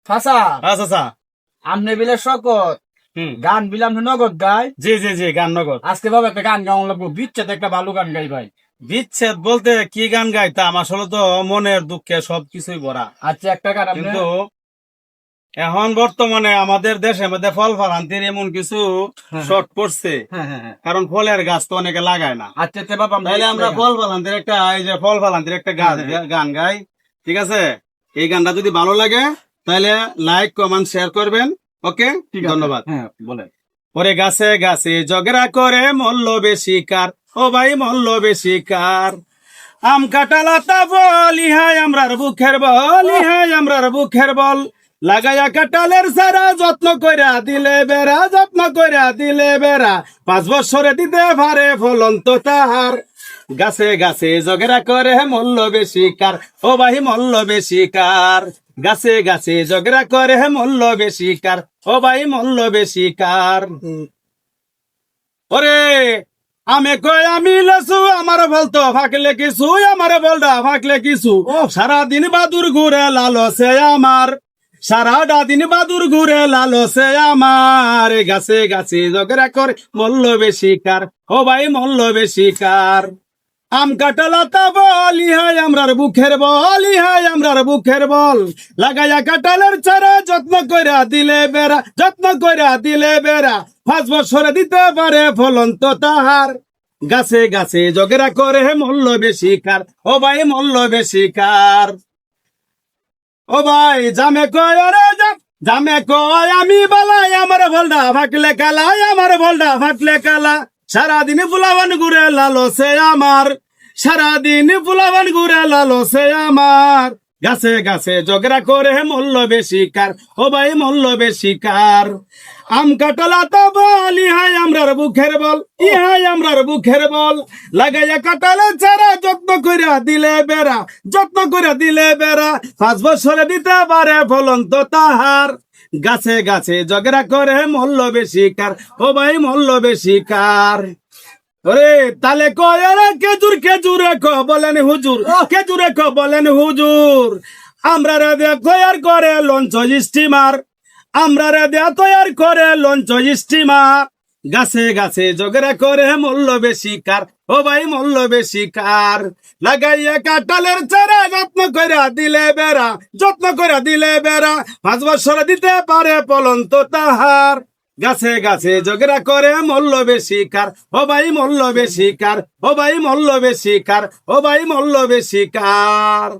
চাচা আচ্ছা আচ্ছা। আমনে বিলে শকত হুম, গান বিলাম নগদ গাই। জি জি জি, গান নগদ। আজকে বাবা একটা গান গাওয়া লাগবো, বিচ্ছেদ একটা ভালো গান গাই ভাই। বিচ্ছেদ বলতে কি গান গাইতাম, আসলে তো মনের দুঃখে সবকিছুই ভরা। আচ্ছা একটা গান আপনি। কিন্তু এখন বর্তমানে আমাদের দেশের মধ্যে ফল ফলান্তির এমন কিছু হ্যাঁ, শর্ট পড়ছে, হ্যাঁ হ্যাঁ হ্যাঁ। কারণ ফলের গাছ তো অনেকে লাগায় না। আচ্ছা আচ্ছা বাবা তাইলে আমরা ফল ফলান্তির একটা, এই যে ফল ফলান্তির একটা গাছ গান গাই, ঠিক আছে? এই গানটা যদি ভালো লাগে তাহলে লাইক কমেন্ট শেয়ার করবেন। ওকে, ধন্যবাদ। হ্যাঁ বলেন। ওরে গাছে গাছে ঝগড়া করে মল্ল বেশি কার, ও ভাই মল্ল বেশি কার। আম কাটালাতা বল, ইহাই আমরার বুকের বল, ইহাই আমরার বুকের বল। লাগাইয়া কাটালের সারা যত্ন কইরা দিলে বেড়া, যত্ন কইরা দিলে বেড়া। 5 বছরে দিতে পারে ফলন তো তাহার। গাছে গাছে ঝগড়া করে মল্ল বেশি কার, ও ভাই মল্ল বেশি কার। গাছে গাছে ঝগড়া করে মল্ল বেশি কার, ও ভাই মল্ল বেশি কার। ওরে আমি কই আমি লেসু, আমার বলতো ফাঁকলে কিছু, আমার বলটা ফাঁকলে কিছু। সারাদিন বাদুর ঘুরে লালসে আমার, সারাটা দিন বাদুর ঘুরে লালসে আমার। গাছে গাছে ঝগড়া করে মল্ল বেশি কার, ও ভাই মল্ল বেশি কার। আম কাটালাতা বল, ইহাই আমরার বুকের বল, ইহাই আমরার বুকের বল। লাগাইয়া কাটালের চারা যত্ন কইরা দিলে বেড়া, যত্ন কইরা দিলে বেড়া। 5 বছরে দিতে পারে ফলন তো তাহার। গাছে গাছে ঝগড়া করে মল্ল বেশি কার, ও ভাই মল্ল বেশি কার। ও ভাই জামে কয় রে জামে কয় আমি বালাই, আমার ভলডা ফাটলে কালা, আমার ভলডা ফাটলে কালা। সারাদিন ফুলাবান ঘুরে লালসে আমার, সারাদিন ফুলাবান ঘুরে লালসে আমার। গাছে গাছে ঝগড়া করে মল্ল বেশি কার, ও ভাই মল্ল বেশি কার। আম কাটালাতা বল, ইহাই আমরার বুকের বল, ইহাই আমরার বুকের বল। লাগাইয়া কাটালে চারা যত্ন কইরা দিলে বেড়া, যত্ন কইরা দিলে বেড়া। 5 বছরে দিতে পারে ফলন তো তাহার। গাছে গাছে ঝগড়া করে মল্ল বেশি কার, ও ভাই মল্ল বেশি কার। ওরে তালে কয় রে খেজুর, খেজুরে ক বলেন হুজুর, খেজুরে ক বলেন হুজুর। আমরা রে দেয়া তৈয়ার করে লঞ্চ স্টিমার, আমরা রে দেয়া তৈয়ার করে লঞ্চ স্টিমার। গাছে গাছে ঝগড়া করে মল্ল বেশি কার, ও ভাই মল্ল বেশি কার। লাগাইয়া কাটালের চারা যত্ন কইরা দিলে বেড়া, যত্ন কইরা দিলে বেড়া। 5 বছর দিতে পারে ফলন তো তাহার। গাছে গাছে ঝগড়া করে মল্ল বেশি কার, ও ভাই মল্ল বেশি কার, ও ভাই মল্ল বেশি কার, ও ভাই মল্ল বেশি কার।